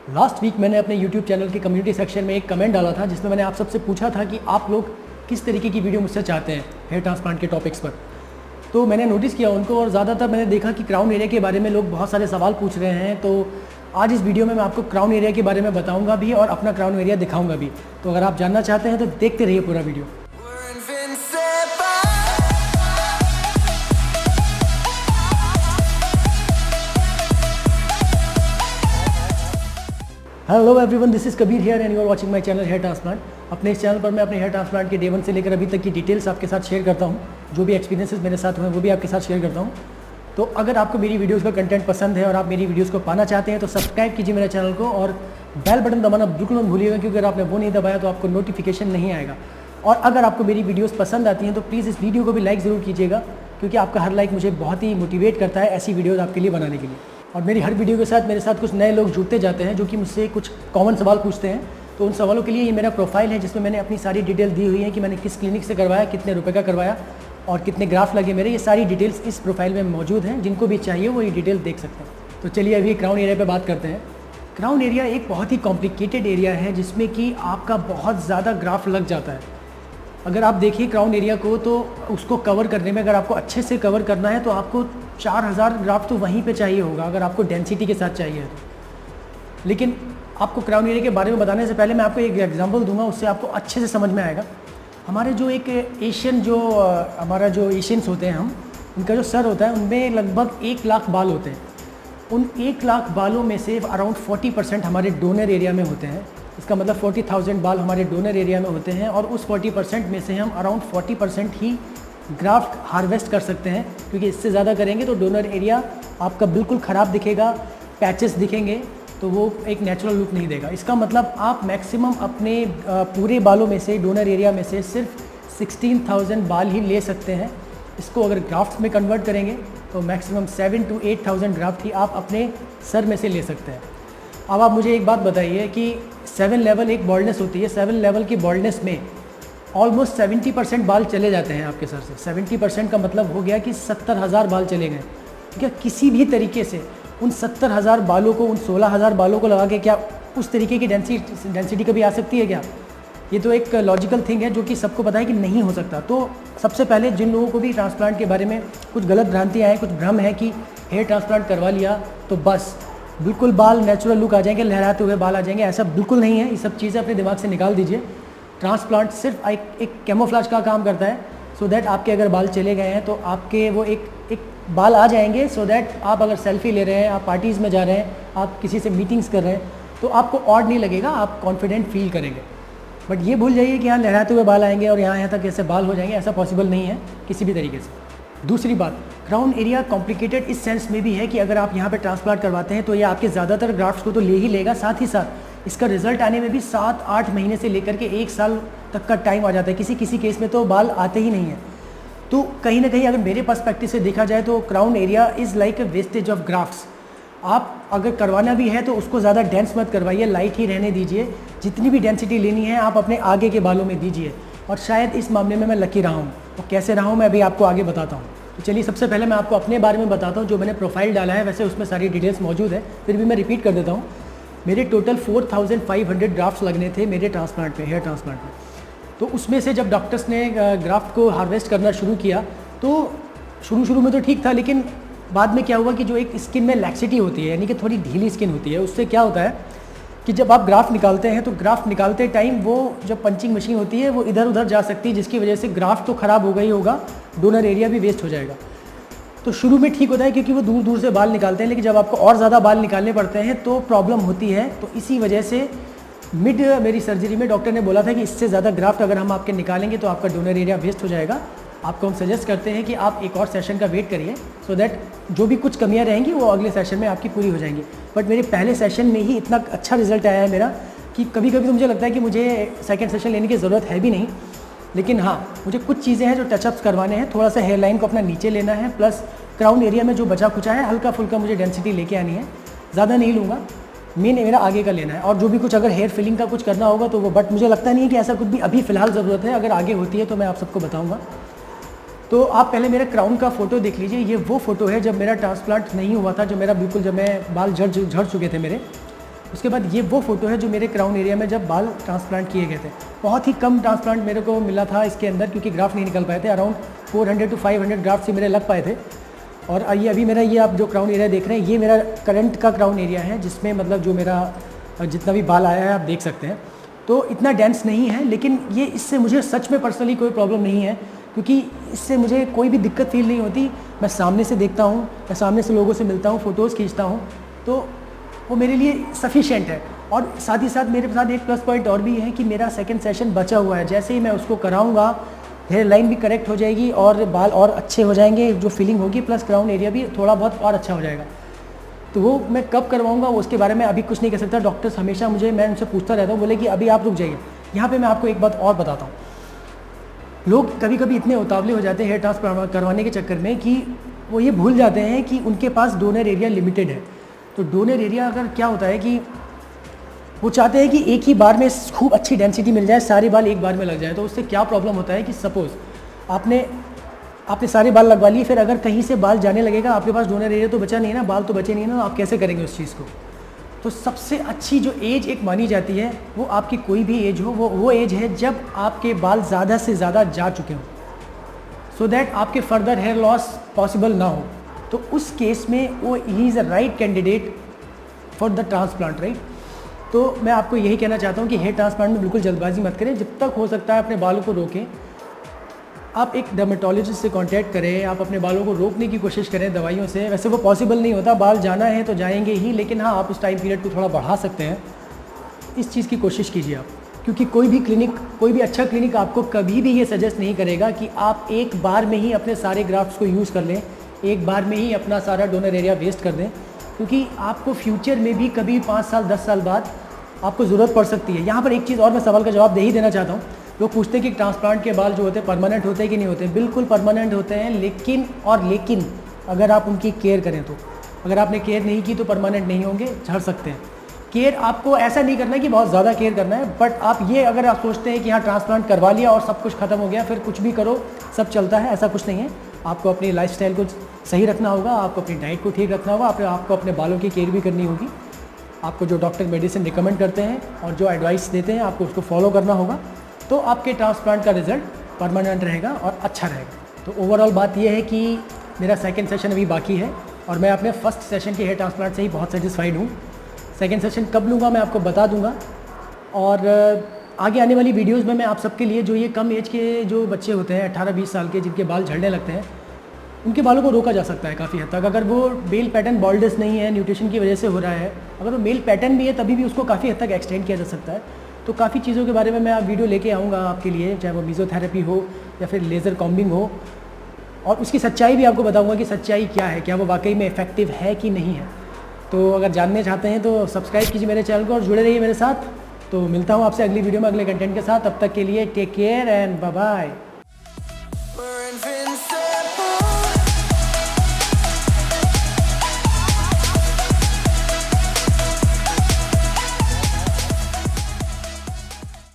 Last week मैंने अपने YouTube channel के कम्युनिटी सेक्शन में एक कमेंट डाला था जिसमें मैंने आप सबसे पूछा था कि आप लोग किस तरीके की वीडियो मुझसे चाहते हैं हेयर ट्रांसप्लांट के टॉपिक्स पर। तो मैंने नोटिस किया उनको और ज़्यादातर मैंने देखा कि क्राउन एरिया के बारे में लोग बहुत सारे सवाल पूछ रहे हैं। तो आज इस वीडियो में मैं आपको क्राउन एरिया के बारे में बताऊंगा भी और अपना क्राउन एरिया दिखाऊंगा भी। तो अगर आप जानना चाहते हैं तो देखते रहिए पूरा video. Hello everyone, this is Kabir here and you are watching my channel hair transplant. अपने इस चैनल पर मैं अपने हेयर ट्रांसप्लांट के डे 1 से लेकर अभी तक की डिटेल्स आपके साथ शेयर करता हूँ। जो भी एक्सपीरियंसेस मेरे साथ हुए वो भी आपके साथ शेयर करता हूँ। तो अगर आपको मेरी वीडियोस का कंटेंट पसंद है और आप मेरी वीडियोस को पाना चाहते हैं तो सब्सक्राइब कीजिए मेरे चैनल को और बेल बटन दबाना बिल्कुल मत भूलिएगा, क्योंकि अगर आपने वो नहीं दबाया तो आपको नोटिफिकेशन नहीं आएगा। और अगर आपको मेरी वीडियोस पसंद आती हैं तो प्लीज़ इस वीडियो को भी लाइक ज़रूर कीजिएगा, क्योंकि आपका हर लाइक मुझे बहुत ही मोटिवेट करता है ऐसी वीडियोज़ आपके लिए बनाने के लिए। और मेरी हर वीडियो के साथ मेरे साथ कुछ नए लोग जुड़ते जाते हैं जो कि मुझसे कुछ कॉमन सवाल पूछते हैं। तो उन सवालों के लिए ये मेरा प्रोफाइल है जिसमें मैंने अपनी सारी डिटेल दी हुई है कि मैंने किस क्लिनिक से करवाया, कितने रुपए का करवाया और कितने ग्राफ लगे मेरे। ये सारी डिटेल्स इस प्रोफाइल में मौजूद हैं, जिनको भी चाहिए वो ये डिटेल देख सकते हैं। तो चलिए अभी क्राउन एरिया पे बात करते हैं। क्राउन एरिया एक बहुत ही कॉम्प्लिकेटेड एरिया है जिसमें कि आपका बहुत ज़्यादा ग्राफ लग जाता है। अगर आप देखिए क्राउन एरिया को तो उसको कवर करने में अगर आपको अच्छे से कवर करना है तो आपको 4000 ग्राफ तो वहीं पे चाहिए होगा, अगर आपको डेंसिटी के साथ चाहिए तो। लेकिन आपको क्राउन एरिया के बारे में बताने से पहले मैं आपको एक एग्जांपल दूंगा, उससे आपको अच्छे से समझ में आएगा। हमारे जो एक एशियन हमारा जो एशियंस होते हैं हम, उनका जो सर होता है उनमें लगभग 1 लाख बाल होते हैं। उन 1 लाख बालों में से अराउंड 40% हमारे डोनर एरिया में होते हैं। इसका मतलब 40,000 बाल हमारे डोनर एरिया में होते हैं और उस 40% में से हम अराउंड 40% ही ग्राफ्ट हार्वेस्ट कर सकते हैं, क्योंकि इससे ज़्यादा करेंगे तो डोनर एरिया आपका बिल्कुल ख़राब दिखेगा, पैचेस दिखेंगे तो वो एक नेचुरल लुक नहीं देगा। इसका मतलब आप मैक्सिमम अपने पूरे बालों में से, डोनर एरिया में से सिर्फ 16,000 बाल ही ले सकते हैं। इसको अगर ग्राफ्ट में कन्वर्ट करेंगे तो मैक्सिमम 7 to 8,000 ग्राफ्ट ही आप अपने सर में से ले सकते हैं। अब आप मुझे एक बात बताइए कि 7 लेवल एक बॉल्डनेस होती है, 7 लेवल की बॉल्डनेस में ऑलमोस्ट 70% बाल चले जाते हैं आपके सर से। 70% का मतलब हो गया कि 70,000 बाल चले गए। ठीक है, किसी भी तरीके से उन 70,000 बालों को, उन 16,000 बालों को लगा के क्या उस तरीके की डेंसिटी कभी आ सकती है क्या? ये तो एक लॉजिकल थिंग है जो कि सबको पता है कि नहीं हो सकता। तो सबसे पहले जिन लोगों को भी ट्रांसप्लांट के बारे में कुछ गलत भ्रांतियाँ हैं, कुछ भ्रम है कि हेयर ट्रांसप्लांट करवा लिया तो बस बिल्कुल बाल नेचुरल लुक आ जाएंगे, लहराते हुए बाल आ जाएंगे, ऐसा बिल्कुल नहीं है। ये सब चीज़ें अपने दिमाग से निकाल दीजिए। ट्रांसप्लांट सिर्फ एक कैमोफ्लेज का काम करता है, सो दैट आपके अगर बाल चले गए हैं तो आपके वो एक बाल आ जाएंगे, सो दैट आप अगर सेल्फी ले रहे हैं, आप पार्टीज़ में जा रहे हैं, आप किसी से मीटिंग्स कर रहे हैं तो आपको ऑड नहीं लगेगा, आप कॉन्फिडेंट फील करेंगे। बट ये भूल जाइए कि यहाँ लहराते हुए बाल आएंगे और यहाँ तक ऐसे बाल हो जाएंगे, ऐसा पॉसिबल नहीं है किसी भी तरीके से। दूसरी बात, क्राउन एरिया कॉम्प्लिकेटेड इस सेंस में भी है कि अगर आप यहाँ पे ट्रांसप्लांट करवाते हैं तो ये आपके ज़्यादातर ग्राफ्ट्स को तो ले ही लेगा, साथ ही साथ इसका रिजल्ट आने में भी 7-8 महीने से लेकर के 1 साल तक का टाइम आ जाता है। किसी केस में तो बाल आते ही नहीं हैं। तो कहीं ना कहीं अगर मेरे पर्सपेक्टिव से देखा जाए तो crown area is like a wastage of grafts. आप अगर करवाना भी है तो उसको ज़्यादा डेंस मत करवाइए, लाइट ही रहने दीजिए। जितनी भी डेंसिटी लेनी है आप अपने आगे के बालों में दीजिए। और शायद इस मामले में मैं लकी रहा हूँ। तो कैसे रहा हूँ मैं अभी आपको आगे बताता हूँ। तो चलिए सबसे पहले मैं आपको अपने बारे में बताता हूँ। जो मैंने प्रोफाइल डाला है वैसे उसमें सारी डिटेल्स मौजूद है, फिर भी मैं रिपीट कर देता हूँ। मेरे टोटल 4,500 ग्राफ्ट्स लगने थे मेरे ट्रांसप्लांट में, हेयर ट्रांसप्लांट में। तो उसमें से जब डॉक्टर्स ने ग्राफ्ट को हार्वेस्ट करना शुरू किया तो शुरू में तो ठीक था, लेकिन बाद में क्या हुआ कि जो एक स्किन में लैक्सिटी होती है, यानी कि थोड़ी ढीली स्किन होती है, उससे क्या होता है कि जब आप ग्राफ्ट निकालते हैं तो ग्राफ्ट निकालते टाइम वो जो पंचिंग मशीन होती है वो इधर उधर जा सकती है, जिसकी वजह से ग्राफ्ट तो ख़राब हो गई होगा, डोनर एरिया भी वेस्ट हो जाएगा। तो शुरू में ठीक होता है क्योंकि वो दूर दूर से बाल निकालते हैं, लेकिन जब आपको और ज़्यादा बाल निकालने पड़ते हैं तो प्रॉब्लम होती है। तो इसी वजह से मिड मेरी सर्जरी में डॉक्टर ने बोला था कि इससे ज़्यादा ग्राफ्ट अगर हम आपके निकालेंगे तो आपका डोनर एरिया वेस्ट हो जाएगा। आपको हम सजेस्ट करते हैं कि आप एक और सेशन का वेट करिए, सो दैट जो भी कुछ कमियां रहेंगी वो अगले सेशन में आपकी पूरी हो जाएंगी। बट मेरे पहले सेशन में ही इतना अच्छा रिजल्ट आया है मेरा कि कभी कभी तो मुझे लगता है कि मुझे सेकंड सेशन लेने की ज़रूरत है भी नहीं। लेकिन हाँ, मुझे कुछ चीज़ें हैं जो टचअप्स करवाने हैं। थोड़ा सा हेयर लाइन को अपना नीचे लेना है, प्लस क्राउन एरिया में जो बचा खुचा है हल्का फुल्का मुझे डेंसिटी लेके आनी है, ज़्यादा नहीं लूँगा। मेन मेरा आगे का लेना है। और जो भी कुछ अगर हेयर फिलिंग का कुछ करना होगा तो वो, बट मुझे लगता नहीं है कि ऐसा कुछ भी अभी फ़िलहाल ज़रूरत है। अगर आगे होती है तो मैं आप सबको बताऊँगा। तो आप पहले मेरे क्राउन का फ़ोटो देख लीजिए। ये वो फ़ोटो है जब मेरा ट्रांसप्लांट नहीं हुआ था, जो मेरा बिल्कुल जब मैं बाल झड़ चुके थे मेरे। उसके बाद ये वो फ़ोटो है जो मेरे क्राउन एरिया में जब बाल ट्रांसप्लांट किए गए थे। बहुत ही कम ट्रांसप्लांट मेरे को मिला था इसके अंदर, क्योंकि ग्राफ्ट नहीं निकल पाए थे। अराउंड 400 to 500 ग्राफ्ट से मेरे लग पाए थे। और ये अभी मेरा ये आप जो क्राउन एरिया देख रहे हैं, ये मेरा करंट का क्राउन एरिया है, जिसमें मतलब जो मेरा जितना भी बाल आया है आप देख सकते हैं। तो इतना डेंस नहीं है, लेकिन ये इससे मुझे सच में पर्सनली कोई प्रॉब्लम नहीं है, क्योंकि इससे मुझे कोई भी दिक्कत फील नहीं होती। मैं सामने से देखता हूँ, मैं सामने से लोगों से मिलता हूँ, फ़ोटोज़ खींचता हूँ, तो वो मेरे लिए सफिशेंट है। और साथ ही साथ मेरे साथ एक प्लस पॉइंट और भी है कि मेरा सेकंड सेशन बचा हुआ है। जैसे ही मैं उसको कराऊंगा, हेयर लाइन भी करेक्ट हो जाएगी और बाल और अच्छे हो जाएंगे, जो फीलिंग होगी, प्लस क्राउन एरिया भी थोड़ा बहुत और अच्छा हो जाएगा। तो वो मैं कब करवाऊंगा उसके बारे में अभी कुछ नहीं कह सकता। डॉक्टर्स हमेशा मैं उनसे पूछता रहता हूँ, बोले कि अभी आप रुक जाइए। यहाँ पर मैं आपको एक बात और बताता हूँ, लोग कभी कभी इतने उतावले हो जाते हैं हेयर ट्रांसप्लांट करवाने के चक्कर में कि वो ये भूल जाते हैं कि उनके पास डोनर एरिया लिमिटेड है। तो डोनर एरिया अगर क्या होता है कि वो चाहते हैं कि एक ही बार में खूब अच्छी डेंसिटी मिल जाए, सारे बाल एक बार में लग जाए। तो उससे क्या प्रॉब्लम होता है कि सपोज़ आपने सारे बाल लगवा लिए, फिर अगर कहीं से बाल जाने लगेगा, आपके पास डोनर एरिया तो बचा नहीं है ना, बाल तो बचे नहीं है ना, आप कैसे करेंगे उस चीज़ को। तो सबसे अच्छी जो एज एक मानी जाती है, वो आपकी कोई भी एज हो, वो एज है जब आपके बाल ज़्यादा से ज़्यादा जा चुके हों, सो दैट आपके फर्दर हेयर लॉस पॉसिबल ना हो। तो उस केस में वो he is a right candidate for the transplant, right. तो मैं आपको यही कहना चाहता हूँ कि हेयर ट्रांसप्लांट में बिल्कुल जल्दबाजी मत करें। जब तक हो सकता है अपने बालों को रोकें। आप एक डर्मेटोलॉजिस्ट से कांटेक्ट करें, आप अपने बालों को रोकने की कोशिश करें दवाइयों से। वैसे वो पॉसिबल नहीं होता, बाल जाना है तो जाएंगे ही, लेकिन हाँ, आप उस टाइम पीरियड को थोड़ा बढ़ा सकते हैं। इस चीज़ की कोशिश कीजिए आप, क्योंकि कोई भी अच्छा क्लिनिक आपको कभी भी ये सजेस्ट नहीं करेगा कि आप एक बार में ही अपने सारे ग्राफ्ट्स को यूज़ कर लें, एक बार में ही अपना सारा डोनर एरिया वेस्ट कर दें, क्योंकि आपको फ्यूचर में भी कभी 5 साल 10 साल बाद आपको ज़रूरत पड़ सकती है। यहाँ पर एक चीज़ और मैं सवाल का जवाब दे ही देना चाहता हूँ। लोग पूछते हैं कि ट्रांसप्लांट के बाल जो होते हैं परमानेंट होते हैं कि नहीं होते। बिल्कुल परमानेंट होते हैं, लेकिन अगर आप उनकी केयर करें तो। अगर आपने केयर नहीं की तो परमानेंट नहीं होंगे, झड़ सकते हैं। केयर आपको ऐसा नहीं करना है कि बहुत ज़्यादा केयर करना है, बट आप ये अगर आप सोचते हैं कि हाँ ट्रांसप्लांट करवा लिया और सब कुछ खत्म हो गया, फिर कुछ भी करो सब चलता है, ऐसा कुछ नहीं है। आपको अपनी लाइफस्टाइल को सही रखना होगा, आपको अपनी डाइट को ठीक रखना होगा, आपको अपने बालों की केयर भी करनी होगी। आपको जो डॉक्टर मेडिसिन रिकमेंड करते हैं और जो एडवाइस देते हैं, आपको उसको फॉलो करना होगा, तो आपके ट्रांसप्लांट का रिजल्ट परमानेंट रहेगा और अच्छा रहेगा। तो ओवरऑल बात यह है कि मेरा सेकंड सेशन अभी बाकी है और मैं अपने फर्स्ट सेशन के हेयर ट्रांसप्लांट से ही बहुत सेटिस्फाइड हूँ। सेकंड सेशन कब लूँगा मैं आपको बता दूँगा। और आगे आने वाली वीडियोज़ में मैं आप सबके लिए, जो ये कम एज के जो बच्चे होते हैं 18-20 साल के, जिनके बाल झड़ने लगते हैं, उनके बालों को रोका जा सकता है काफ़ी हद तक। अगर वो मेल पैटर्न बॉल्डनेस नहीं है, न्यूट्रिशन की वजह से हो रहा है, अगर वो मेल पैटर्न भी है तभी भी उसको काफ़ी हद तक एक्सटेंड किया जा सकता है। तो काफ़ी चीज़ों के बारे में मैं वीडियो लेके आऊँगा आपके लिए, चाहे वो मेसोथेरेपी हो या फिर लेज़र कॉम्बिंग हो, और उसकी सच्चाई भी आपको बताऊँगा कि सच्चाई क्या है, क्या वो वाकई में इफेक्टिव है कि नहीं है। तो अगर जानने चाहते हैं तो सब्सक्राइब कीजिए मेरे चैनल को और जुड़े रहिए मेरे साथ। तो मिलता हूँ आपसे अगली वीडियो में अगले कंटेंट के साथ। तब तक के लिए take care and bye bye.